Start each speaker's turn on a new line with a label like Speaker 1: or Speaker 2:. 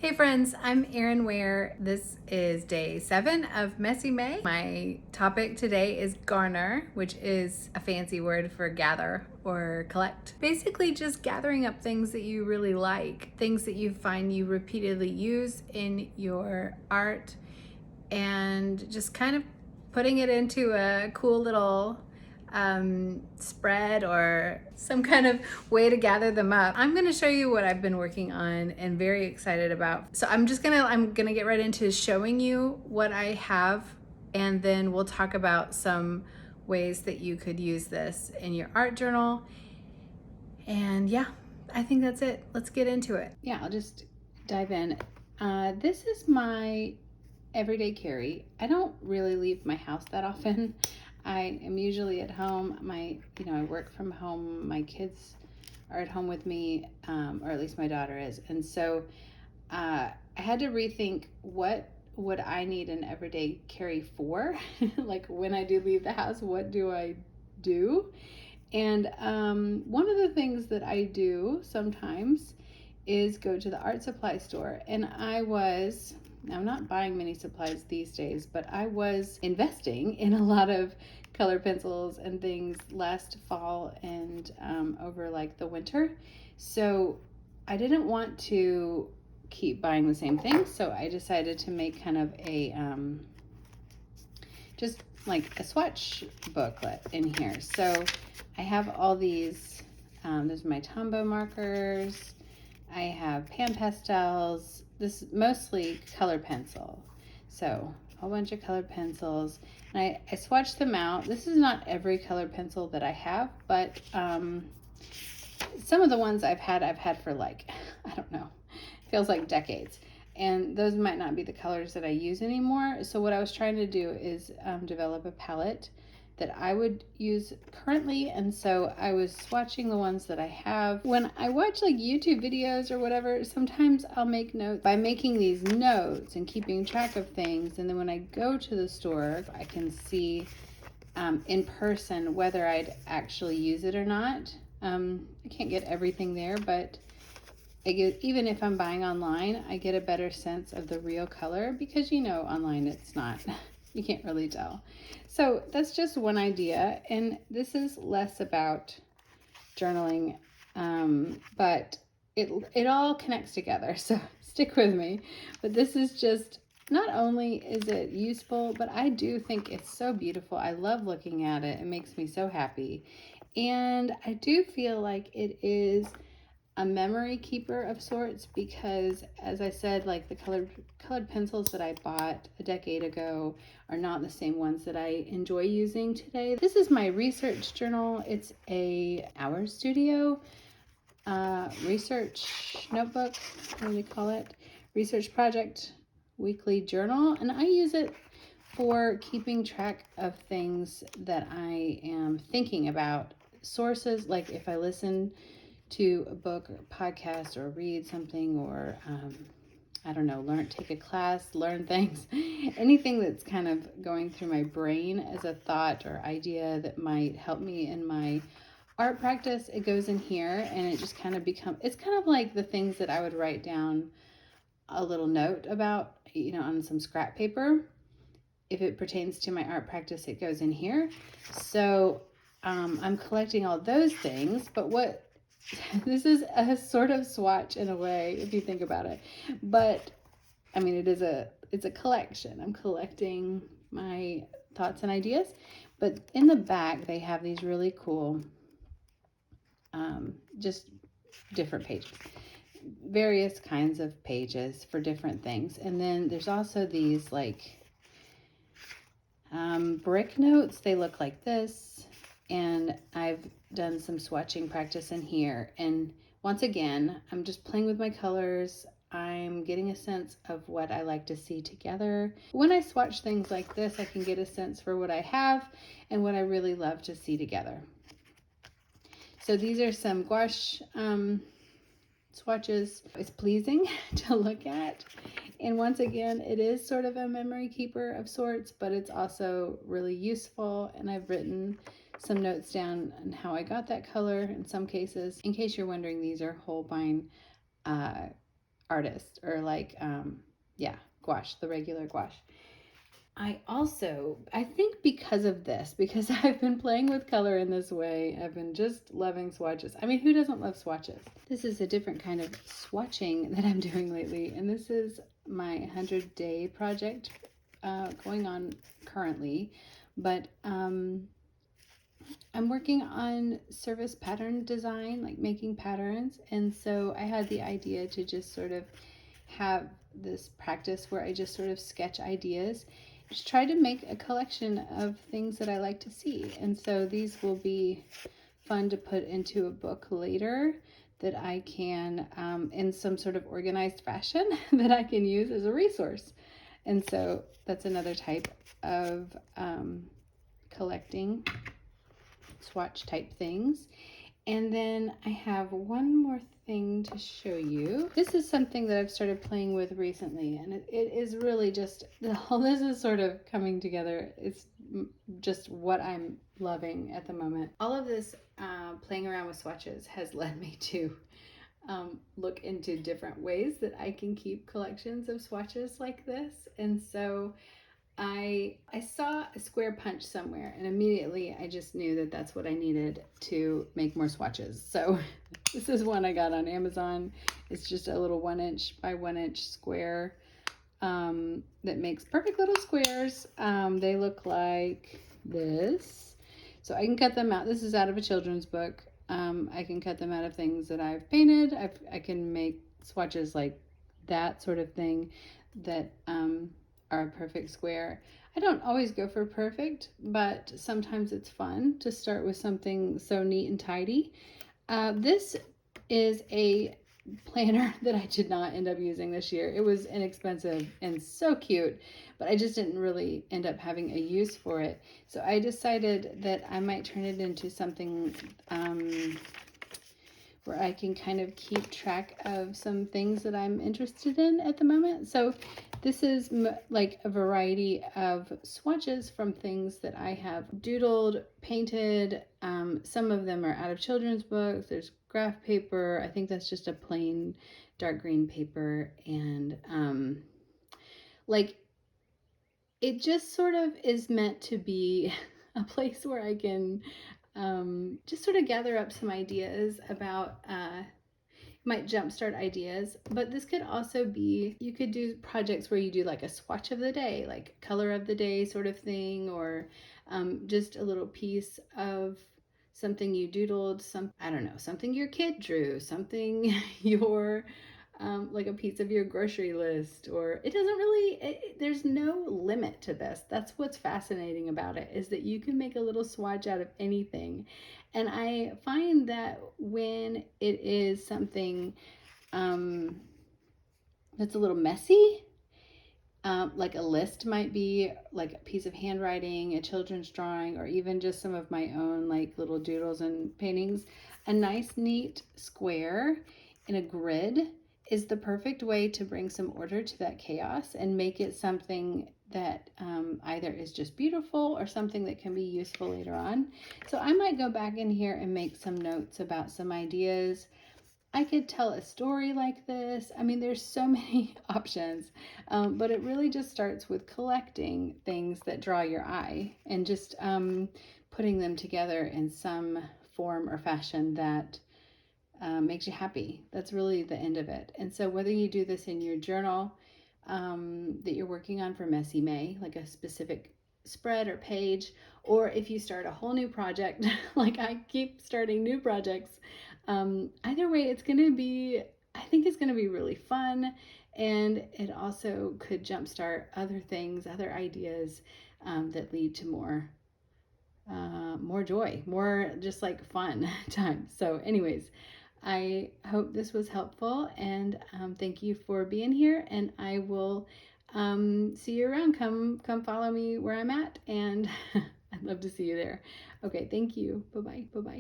Speaker 1: Hey friends, I'm Erin Ware. This is day 7 of Messy May. My topic today is garner, which is a fancy word for gather or collect. Basically just gathering up things that you really like, things that you find you repeatedly use in your art, and just kind of putting it into a cool little spread or some kind of way to gather them up. I'm gonna show you what I've been working on and very excited about. So I'm gonna get right into showing you what I have, and then we'll talk about some ways that you could use this in your art journal. And yeah, I think that's it. Let's get into it. Yeah, I'll just dive in. This is my everyday carry. I don't really leave my house that often. I am usually at home. I work from home. My kids are at home with me, or at least my daughter is. And so I had to rethink what would I need an everyday carry for? Like when I do leave the house, what do I do? And one of the things that I do sometimes is go to the art supply store. And I'm not buying many supplies these days, but I was investing in a lot of color pencils and things last fall and over like the winter. So I didn't want to keep buying the same thing. So I decided to make kind of a, just like a swatch booklet in here. So I have all these, there's my Tombow markers. I have pan pastels. This is mostly colored pencil. So a whole bunch of colored pencils. And I swatched them out. This is not every colored pencil that I have, but some of the ones I've had for like, I don't know, feels like decades. And those might not be the colors that I use anymore. So what I was trying to do is develop a palette that I would use currently. And so I was swatching the ones that I have. When I watch like YouTube videos or whatever, sometimes I'll make notes by making these notes and keeping track of things. And then when I go to the store, I can see in person whether I'd actually use it or not. I can't get everything there, but even if I'm buying online, I get a better sense of the real color because online it's not, you can't really tell. So that's just one idea, and this is less about journaling, but it all connects together, so stick with me. But this is just, not only is it useful, but I do think it's so beautiful. I love looking at it. It makes me so happy. And I do feel like it is a memory keeper of sorts because, as I said, like the colored pencils that I bought a decade ago are not the same ones that I enjoy using today. This is my research journal. It's a Hour Studio research notebook, what do you call it? Research project weekly journal, and I use it for keeping track of things that I am thinking about. Sources, like if I listen to a book or a podcast or read something or I don't know, take a class, learn things, anything that's kind of going through my brain as a thought or idea that might help me in my art practice, it goes in here, and it just kind of it's kind of like the things that I would write down a little note about, on some scrap paper. If it pertains to my art practice, it goes in here. So I'm collecting all those things, but this is a sort of swatch in a way, if you think about it. But I mean, it's a collection. I'm collecting my thoughts and ideas. But in the back, they have these really cool, just different pages, various kinds of pages for different things. And then there's also these like brick notes. They look like this. And I've done some swatching practice in here. And once again, I'm just playing with my colors. I'm getting a sense of what I like to see together. When I swatch things like this, I can get a sense for what I have and what I really love to see together. So these are some gouache swatches. It's pleasing to look at. And once again, it is sort of a memory keeper of sorts, but it's also really useful. And I've written some notes down on how I got that color in some cases. In case you're wondering, these are Holbein artist, or like, yeah, gouache, the regular gouache. I think because of this, because I've been playing with color in this way, I've been just loving swatches. I mean, who doesn't love swatches? This is a different kind of swatching that I'm doing lately, and this is my 100-day project going on currently, but I'm working on service pattern design, like making patterns, and so I had the idea to just sort of have this practice where I just sort of sketch ideas. Just try to make a collection of things that I like to see. And so these will be fun to put into a book later that I can, in some sort of organized fashion, that I can use as a resource. And so that's another type of collecting swatch type things. And then I have one more thing to show you. This is something that I've started playing with recently, and it is really just, all this is sort of coming together. It's just what I'm loving at the moment. All of this playing around with swatches has led me to look into different ways that I can keep collections of swatches like this. And so I saw a square punch somewhere, and immediately I just knew that that's what I needed to make more swatches. So this is one I got on Amazon. It's just a little 1" by 1" square that makes perfect little squares. They look like this. So I can cut them out. This is out of a children's book. I can cut them out of things that I've painted. I can make swatches like that sort of thing that are a perfect square. I don't always go for perfect, but sometimes it's fun to start with something so neat and tidy. This is a planner that I did not end up using this year. It was inexpensive and so cute, but I just didn't really end up having a use for it. So I decided that I might turn it into something where I can kind of keep track of some things that I'm interested in at the moment. So this is like a variety of swatches from things that I have doodled, painted. Some of them are out of children's books. There's graph paper. I think that's just a plain dark green paper. And like, it just sort of is meant to be a place where I can just sort of gather up some ideas about might jumpstart ideas, but this could also be, you could do projects where you do like a swatch of the day, like color of the day sort of thing, or just a little piece of something you doodled, I don't know, something your kid drew, something your like a piece of your grocery list, or it doesn't really, there's no limit to this. That's what's fascinating about it, is that you can make a little swatch out of anything. And I find that when it is something that's a little messy, like a list might be, like a piece of handwriting, a children's drawing, or even just some of my own like little doodles and paintings, a nice neat square in a grid is the perfect way to bring some order to that chaos and make it something that either is just beautiful or something that can be useful later on. So I might go back in here and make some notes about some ideas. I could tell a story like this. I mean, there's so many options, but it really just starts with collecting things that draw your eye and just putting them together in some form or fashion that makes you happy. That's really the end of it. And so whether you do this in your journal that you're working on for Messy May, like a specific spread or page, or if you start a whole new project, like I keep starting new projects, either way, it's going to be, I think it's going to be really fun. And it also could jumpstart other things, other ideas that lead to more joy, more just like fun time. So anyways, I hope this was helpful, and thank you for being here, and I will see you around. Come follow me where I'm at, and I'd love to see you there. Okay, thank you. Bye-bye. Bye-bye.